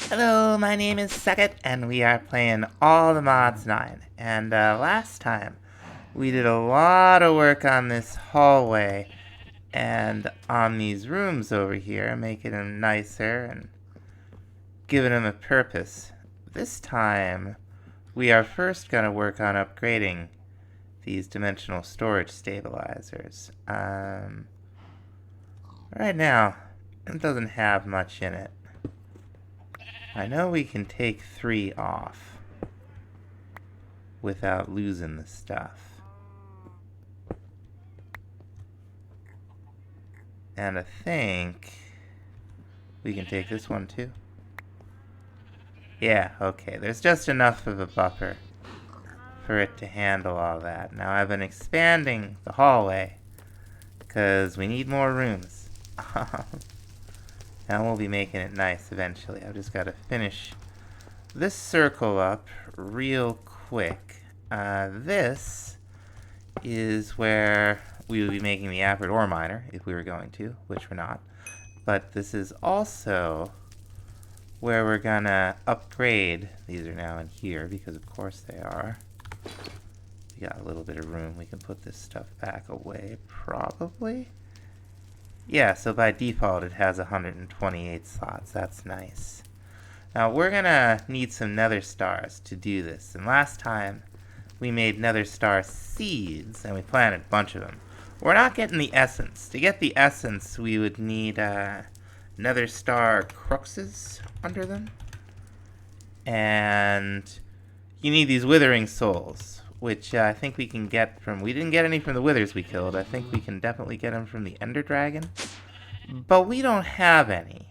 Hello, my name is Suckit, and we are playing All the Mods 9. And last time, we did a lot of work on this hallway and on these rooms over here, making them nicer and giving them a purpose. This time, we are first going to work on upgrading these dimensional storage stabilizers. Right now, it doesn't have much in it. I know we can take 3 off without losing the stuff. And I think we can take this one too. Yeah, okay, there's just enough of a buffer for it to handle all that. Now I've been expanding the hallway because we need more rooms. And we'll be making it nice eventually. I've just got to finish this circle up real quick. This is where we would be making the Aprid ore miner if we were going to, which we're not. But this is also where we're gonna upgrade. These are now in here because of course they are. We got a little bit of room. We can put this stuff back away probably. Yeah, so by default it has 128 slots. That's nice. Now we're gonna need some nether stars to do this. And last time we made nether star seeds and we planted a bunch of them. We're not getting the essence. To get the essence we would need nether star cruxes under them. And you need these withering souls, which I think we can get from... We didn't get any from the withers we killed. I think we can definitely get them from the ender dragon. But we don't have any.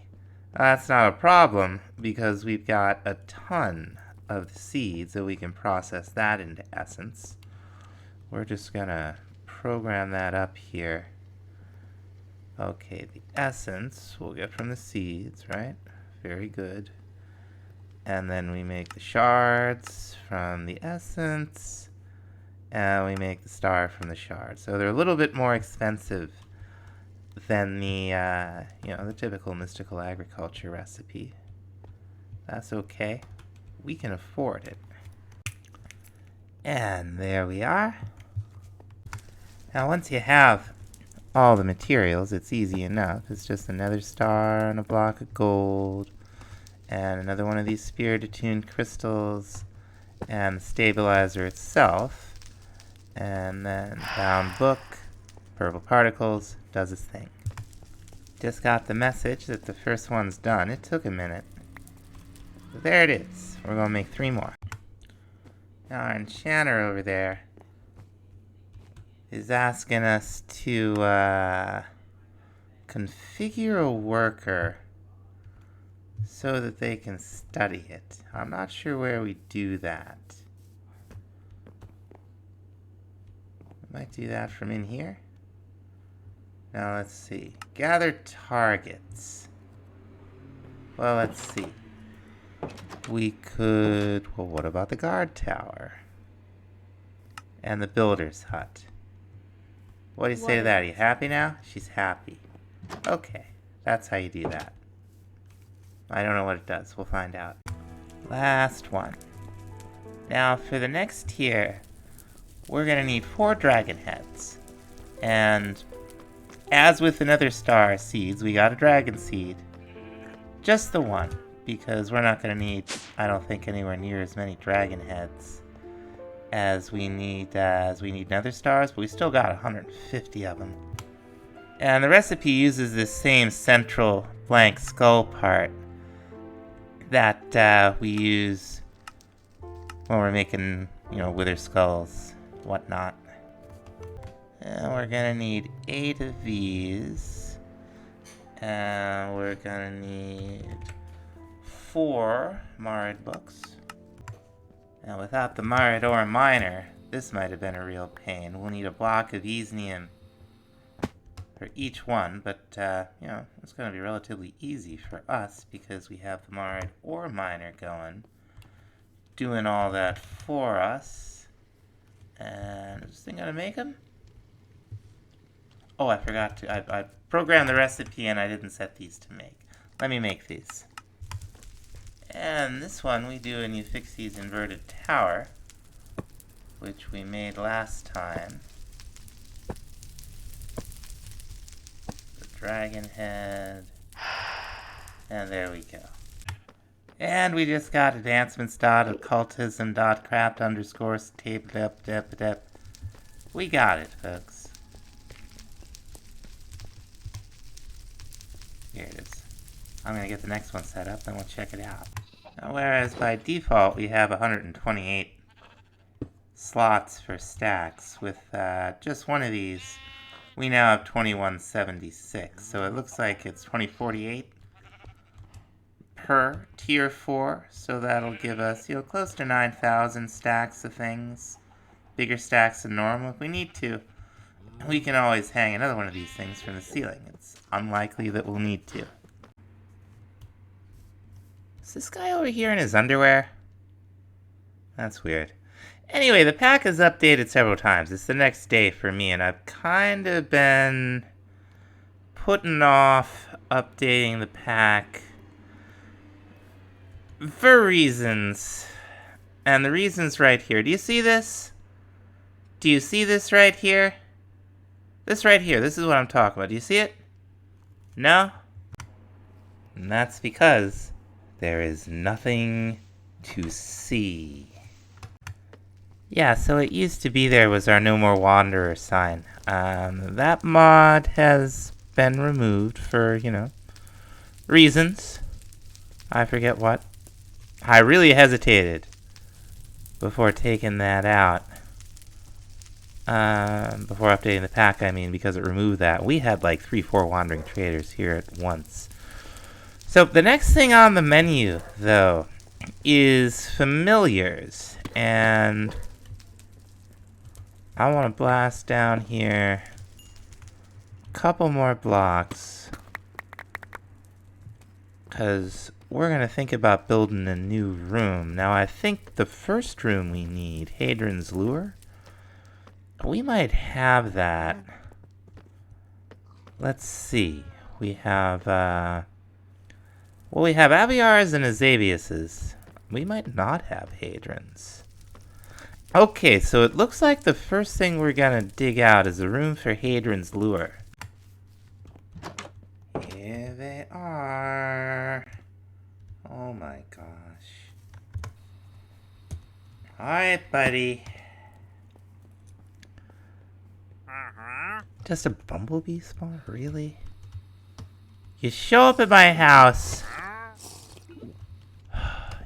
That's not a problem, because we've got a ton of the seeds, so we can process that into essence. We're just gonna program that up here. Okay, the essence we'll get from the seeds, right? Very good. And then we make the shards from the essence. And we make the star from the shard. So they're a little bit more expensive than the, the typical mystical agriculture recipe. That's okay. We can afford it. And there we are. Now once you have all the materials, it's easy enough. It's just another star and a block of gold. And another one of these spirit-attuned crystals. And the stabilizer itself. And then bound book, purple particles, does its thing. Just got the message that the first one's done. It took a minute. But there it is. We're going to make 3 more. Now our enchanter over there is asking us to configure a worker so that they can study it. I'm not sure where we do that. Might do that from in here. Now let's see. Gather targets. Well, let's see. We could... Well, what about the guard tower? And the builder's hut? What do you say to that? Are you happy now? She's happy. Okay. That's how you do that. I don't know what it does. We'll find out. Last one. Now, for the next tier... we're going to need 4 dragon heads. And as with the nether star seeds, we got a dragon seed. Just the one, because we're not going to need, I don't think, anywhere near as many dragon heads as we need nether stars, but we still got 150 of them. And the recipe uses this same central blank skull part that we use when we're making, wither skulls. Whatnot. And we're gonna need 8 of these. And we're gonna need 4 Marid books. Now without the Marid ore miner, this might have been a real pain. We'll need a block of Easnium for each one, but it's gonna be relatively easy for us because we have the Marid ore miner going, doing all that for us. And is this thing gonna make them? Oh, I forgot to. I programmed the recipe and I didn't set these to make. Let me make these. And this one we do in Euphixie's inverted tower, which we made last time. The dragon head. And there we go. And we just got advancements.occultism.craft_tape. We got it, folks. Here it is. I'm going to get the next one set up, then we'll check it out. Now, whereas by default we have 128 slots for stacks, with just one of these, we now have 2176. So it looks like it's 2048 per tier 4. So that'll give us, close to 9,000 stacks of things. Bigger stacks than normal. If we need to, we can always hang another one of these things from the ceiling. It's unlikely that we'll need to. Is this guy over here in his underwear? That's weird. Anyway, the pack is updated several times. It's the next day for me, and I've kind of been putting off updating the pack for reasons. And the reason's right here. Do you see this? Do you see this right here? This right here. This is what I'm talking about. Do you see it? No? And that's because there is nothing to see. Yeah, so it used to be there was our No More Wanderer sign. That mod has been removed for, reasons. I forget what. I really hesitated before taking that out. Before updating the pack, because it removed that. We had like 3-4 wandering traders here at once. So the next thing on the menu, though, is familiars. And I want to blast down here a couple more blocks, because we're going to think about building a new room. Now, I think the first room we need, Hadron's Lure, we might have that. Let's see. We have, we have Aviars and Azabiuses. We might not have Hadrons. Okay, so it looks like the first thing we're gonna dig out is a room for Hadron's Lure. Here they are. Oh my gosh. Alright, buddy. Just a bumblebee spawn? Really? You show up at my house.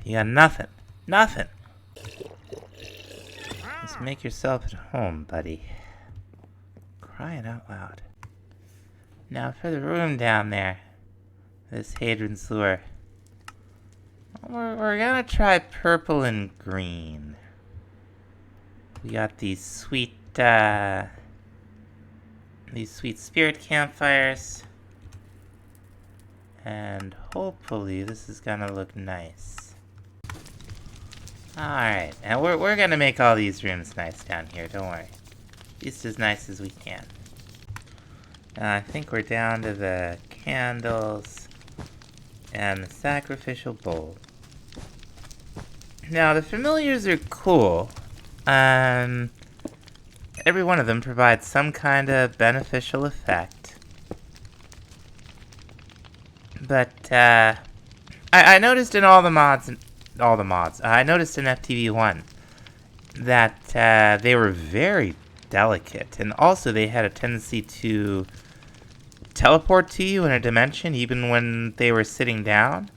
You got nothing. Nothing. Just make yourself at home, buddy. Crying out loud. Now for the room down there. This Hadron's Lure. We're gonna try purple and green. We got these sweet spirit campfires. And hopefully this is gonna look nice. Alright, and we're gonna make all these rooms nice down here, don't worry. Just as nice as we can. I think we're down to the candles and the sacrificial bowl. Now, the familiars are cool. Every one of them provides some kind of beneficial effect. But, I noticed in all the mods, I noticed in FTV1 that they were very delicate, and also they had a tendency to teleport to you in a dimension even when they were sitting down.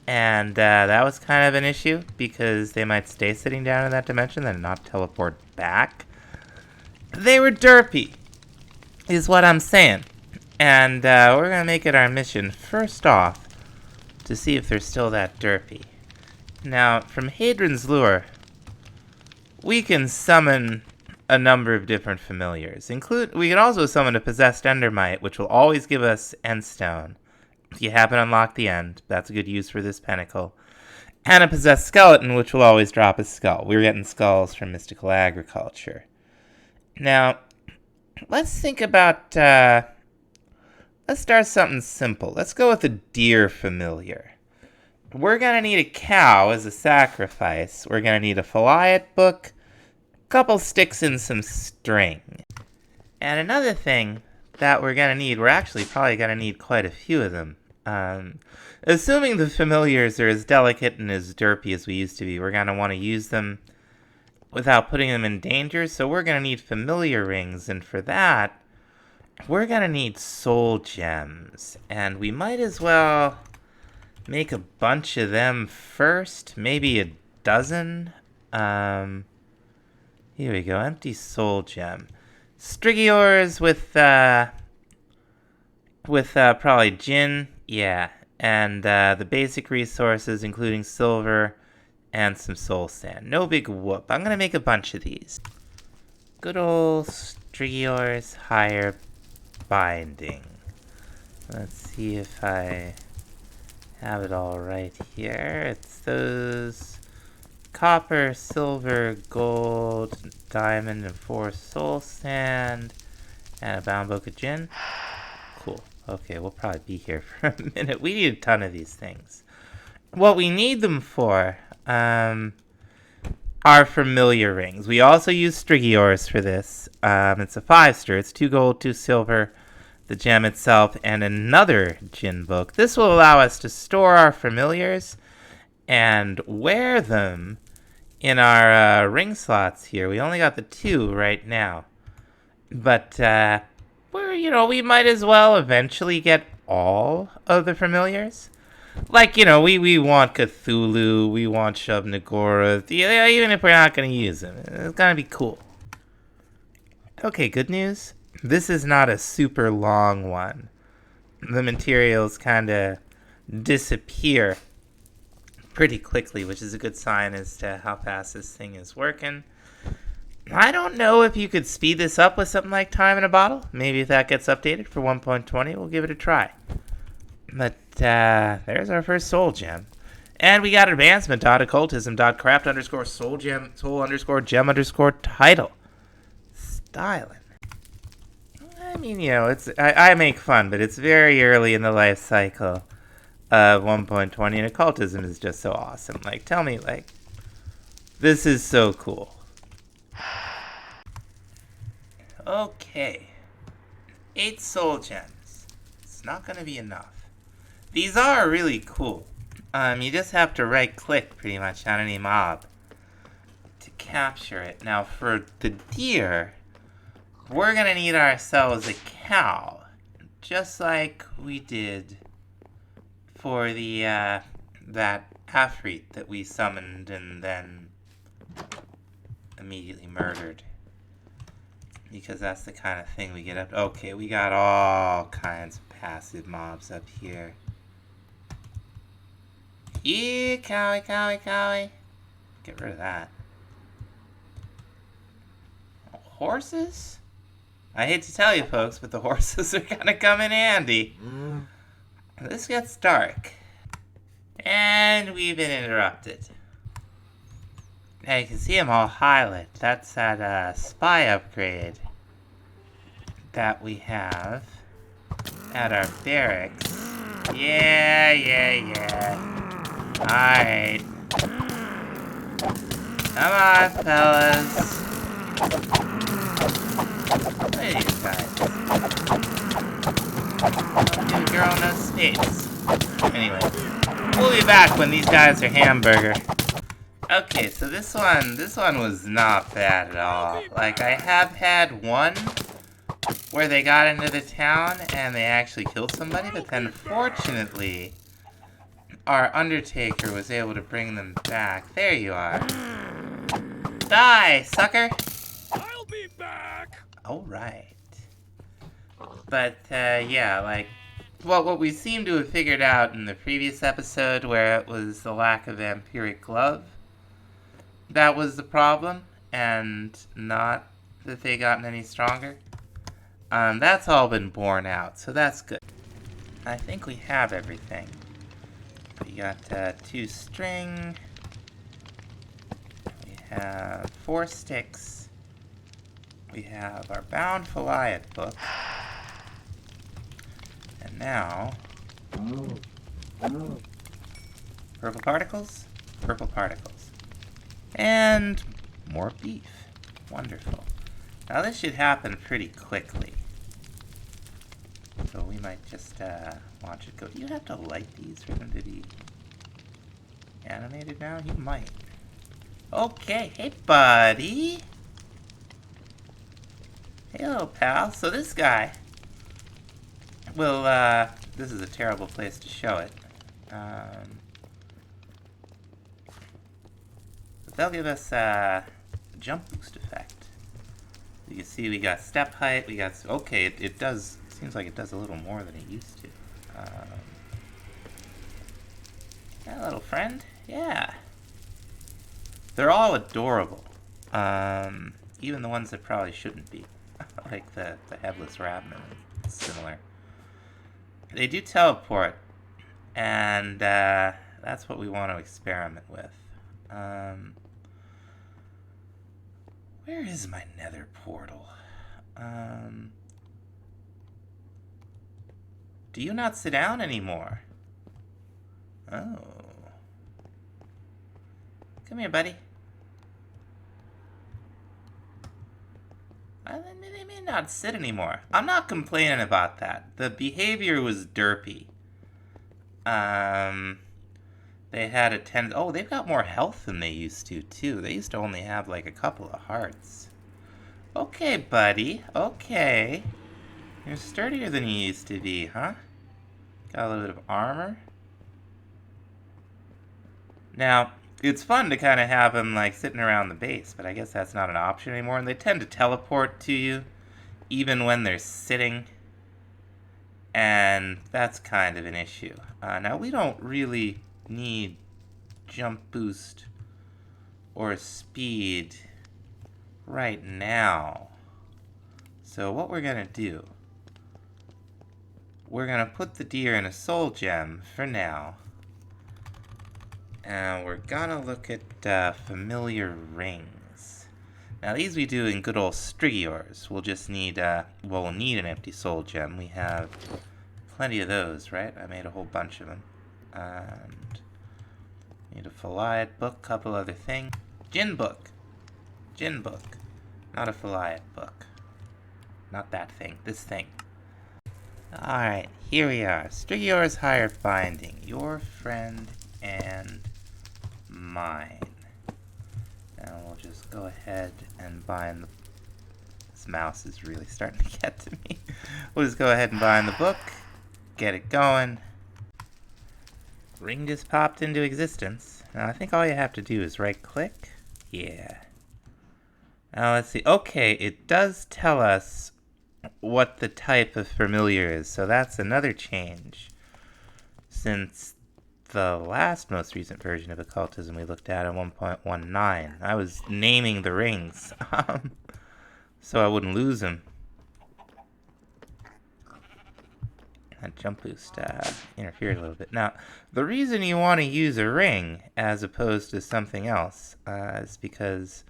And that was kind of an issue, because they might stay sitting down in that dimension and not teleport back. They were derpy, is what I'm saying. And we're going to make it our mission, first off, to see if they're still that derpy. Now, from Hadron's Lure, we can summon a number of different familiars. We can also summon a Possessed Endermite, which will always give us Endstone. If you happen to unlock the End, that's a good use for this Pinnacle. And a Possessed Skeleton, which will always drop a skull. We were getting skulls from Mystical Agriculture. Now, let's think about, let's start something simple. Let's go with a deer familiar. we're gonna need a cow as a sacrifice. We're gonna need a Faliot book, a couple sticks and some string. And another thing that we're gonna need, we're actually probably gonna need quite a few of them. Assuming the familiars are as delicate and as derpy as we used to be, we're gonna want to use them without putting them in danger, so we're gonna need familiar rings, and for that, we're gonna need soul gems. And we might as well make a bunch of them first, maybe a dozen. Here we go, empty soul gem. Strigiors with probably gin, yeah, and the basic resources including silver and some soul sand. No big whoop. I'm gonna make a bunch of these. Good old Strigiors higher binding. Let's see if I have it all right here. It's those copper, silver, gold, diamond, and 4 soul sand, and a bound book of gin. Cool. Okay, we'll probably be here for a minute. We need a ton of these things. What we need them for are familiar rings. We also use Strigiors for this. It's a 5-star. It's 2 gold, 2 silver, the gem itself, and another gin book. This will allow us to store our familiars and wear them in our ring slots here. We only got the 2 right now. But we might as well eventually get all of the familiars. Like, we want Cthulhu, we want Shub-Niggurath, even if we're not going to use them. It's going to be cool. Okay, good news. This is not a super long one. The materials kind of disappear pretty quickly, which is a good sign as to how fast this thing is working. I don't know if you could speed this up with something like Time in a Bottle. Maybe if that gets updated for 1.20, we'll give it a try. But there's our first soul gem. And we got advancement.occultism.craft_soul_gem_title. Styling. I mean, I make fun, but it's very early in the life cycle of 1.20, and occultism is just so awesome. Like, tell me, this is so cool. Okay. 8 soul gems. It's not going to be enough. These are really cool. You just have to right-click pretty much on any mob to capture it. Now, for the deer, we're going to need ourselves a cow, just like we did for the that Afreet that we summoned and then immediately murdered. Because that's the kind of thing we get up. Okay, we got all kinds of passive mobs up here. Yeah, cowie. Get rid of that. Horses? I hate to tell you folks, but the horses are gonna come in handy. This gets dark. And we've been interrupted. Now you can see them all highlight. That's that spy upgrade that we have at our barracks. Yeah. Alright. Come on, fellas. Look at these guys. New girl, no states. Anyway, we'll be back when these guys are hamburger. Okay, so this one was not bad at all. Like, I have had one where they got into the town and they actually killed somebody, but then fortunately, our Undertaker was able to bring them back. There you are. Die, sucker! I'll be back! Alright. But, what we seem to have figured out in the previous episode, where it was the lack of vampiric glove, that was the problem, and not that they gotten any stronger. That's all been borne out, so that's good. I think we have everything. We got 2 string. We have 4 sticks. We have our bound Faliot book. And now, Purple particles, purple particles. And more beef. Wonderful. Now this should happen pretty quickly. So we might just watch it go. Do you have to light these for them to be animated now? You might. Okay, hey buddy. Hey little pal. So this guy will, this is a terrible place to show it. But they'll give us a jump boost effect. You can see we got step height, we got, okay, it does, seems like it does a little more than it used to. Yeah, little friend, yeah. They're all adorable. Even the ones that probably shouldn't be. Like the headless rabbit, similar. They do teleport, and that's what we want to experiment with. Where is my nether portal? Do you not sit down anymore? Oh. Come here, buddy. They may not sit anymore. I'm not complaining about that. The behavior was derpy. They had a oh, they've got more health than they used to, too. They used to only have, like, a couple of hearts. Okay, buddy. Okay. You're sturdier than you used to be, huh? Got a little bit of armor. Now, it's fun to kind of have them, like, sitting around the base, but I guess that's not an option anymore. And they tend to teleport to you, even when they're sitting. And that's kind of an issue. Now, we don't really need jump boost or speed right now. So what we're going to do, we're going to put the deer in a soul gem for now. And we're gonna look at familiar rings. Now these we do in good old Strigiors. We'll just need, well, we'll need an empty soul gem. We have plenty of those, right? I made a whole bunch of them. And need a Philiad book, couple other things. Djinn book. Djinn book. Not a Philiad book. Not that thing. This thing. Alright, here we are. Strigior's Higher Binding. Your friend and mine. Now we'll just go ahead and bind the... This mouse is really starting to get to me. We'll just go ahead and bind the book. Get it going. Ring just popped into existence. Now I think all you have to do is right click. Yeah. Now let's see. Okay, it does tell us what the type of familiar is. So that's another change since the last most recent version of Occultism we looked at 1.19. I was naming the rings so I wouldn't lose them. That jump boost interfered a little bit. Now, the reason you want to use a ring as opposed to something else is because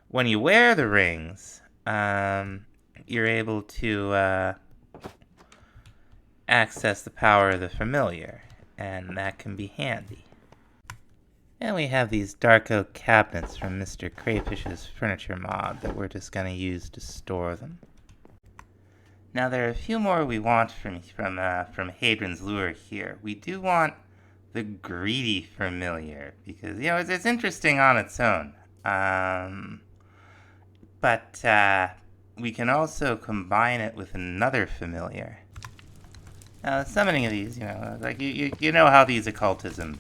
when you wear the rings, you're able to access the power of the familiar. And that can be handy. And we have these dark oak cabinets from Mr. Crayfish's furniture mod that we're just going to use to store them. Now there are a few more we want from Hadron's Lure here. We do want the greedy familiar because, you know, it's interesting on its own. But we can also combine it with another familiar. Now, the summoning of these, you know, like you know how these occultism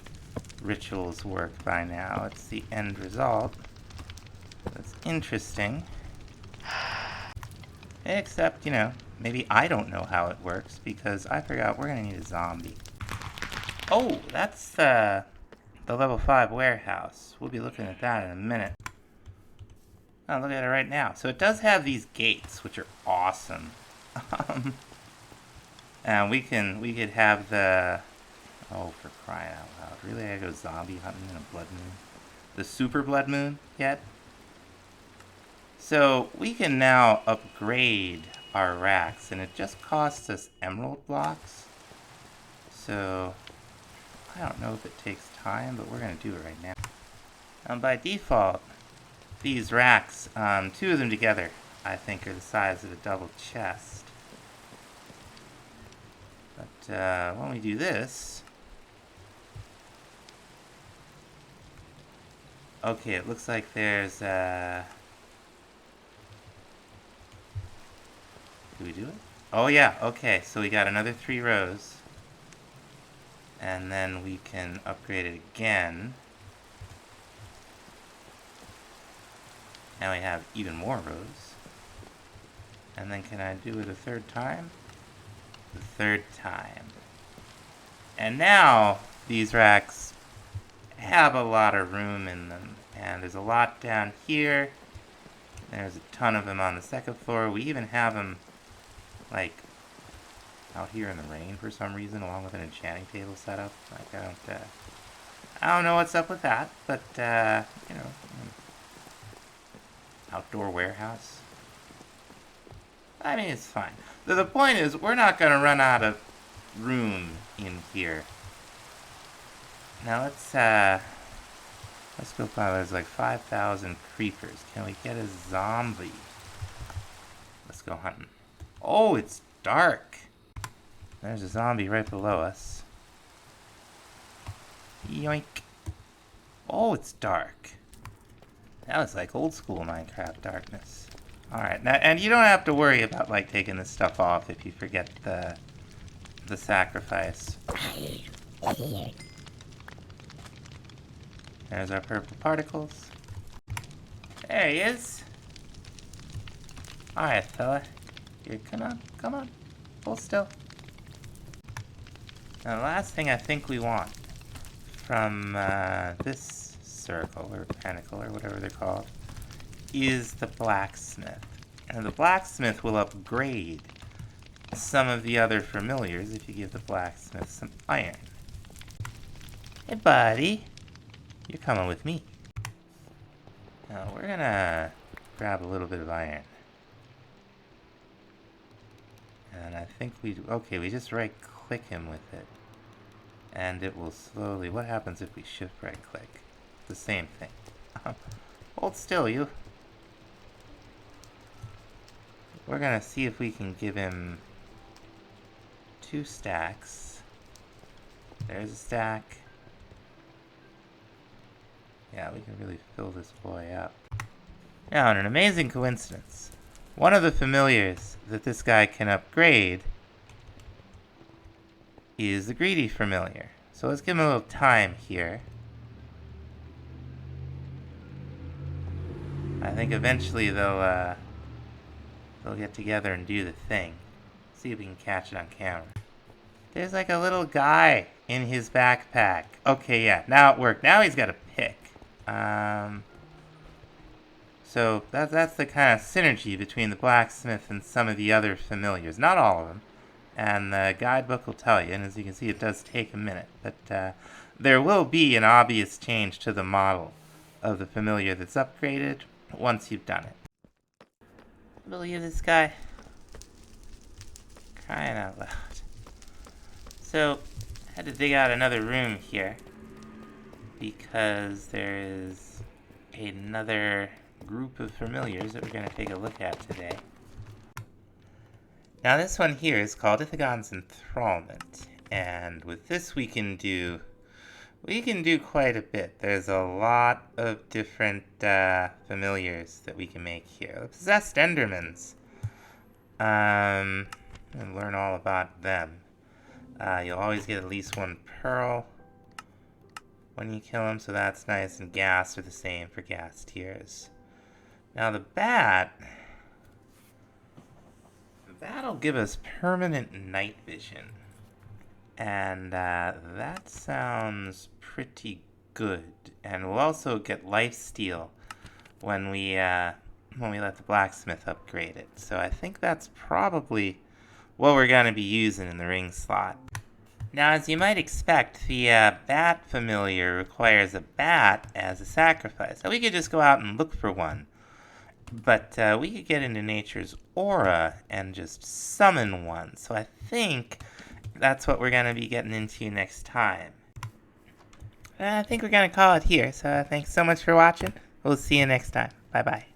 rituals work by now. It's the end result. That's interesting. Except, you know, maybe I don't know how it works because I forgot we're gonna need a zombie. Oh, that's the level 5 warehouse. We'll be looking at that in a minute. Oh, look at it right now. So it does have these gates, which are awesome. And we could have the, oh, for crying out loud. Really, I go zombie hunting in a blood moon? The super blood moon yet? So we can now upgrade our racks, and it just costs us emerald blocks. So I don't know if it takes time, but we're going to do it right now. By default, these racks, two of them together, I think are the size of a double chest. But when we do this... Okay, it looks like there's... Do we do it? Oh yeah, okay, so we got another 3 rows. And then we can upgrade it again. Now we have even more rows. And then can I do it a 3rd time? The 3rd time. And now these racks have a lot of room in them. And there's a lot down here. There's a ton of them on the 2nd floor. We even have them, like, out here in the rain for some reason, along with an enchanting table set up. Like, I don't know what's up with that, but, you know, outdoor warehouse. I mean, it's fine. The point is, we're not going to run out of room in here. Now, let's go find, there's like 5,000 creepers. Can we get a zombie? Let's go hunting. Oh, it's dark. There's a zombie right below us. Yoink. Oh, it's dark. That was like old school Minecraft darkness. Alright, now, and you don't have to worry about, like, taking this stuff off if you forget the sacrifice. There's our purple particles. There he is. Alright, fella. Here, come on. Hold still. Now, the last thing I think we want from this circle, or pentacle, or whatever they're called, is the blacksmith. And the blacksmith will upgrade some of the other familiars if you give the blacksmith some iron. Hey, buddy. You're coming with me. Now, we're gonna grab a little bit of iron. And I think okay, we just right-click him with it. And it will slowly... What happens if we shift right-click? The same thing. Hold still, you. We're gonna see if we can give him 2 stacks. There's a stack. Yeah, we can really fill this boy up. Now, in an amazing coincidence, one of the familiars that this guy can upgrade is the greedy familiar. So let's give him a little time here. I think eventually they'll get together and do the thing. See if we can catch it on camera. There's like a little guy in his backpack. Okay, yeah, now it worked. Now he's got a pick. So that's the kind of synergy between the blacksmith and some of the other familiars. Not all of them. And the guidebook will tell you, and as you can see, it does take a minute. But there will be an obvious change to the model of the familiar that's upgraded once you've done it. I believe this guy. Crying out loud. So, I had to dig out another room here, because there is another group of familiars that we're going to take a look at today. Now this one here is called Ithagon's Enthrallment, and with this we can do quite a bit. There's a lot of different familiars that we can make here. The Possessed Endermans, and learn all about them. You'll always get at least 1 pearl when you kill them, so that's nice, and ghast are the same for ghast tears. Now the that'll give us permanent night vision, and that sounds pretty good. And we'll also get lifesteal when we let the blacksmith upgrade it. So I think that's probably what we're going to be using in the ring slot. Now, as you might expect, the bat familiar requires a bat as a sacrifice. So we could just go out and look for one. But we could get into nature's aura and just summon one. So I think that's what we're going to be getting into next time. I think we're going to call it here. So thanks so much for watching. We'll see you next time. Bye-bye.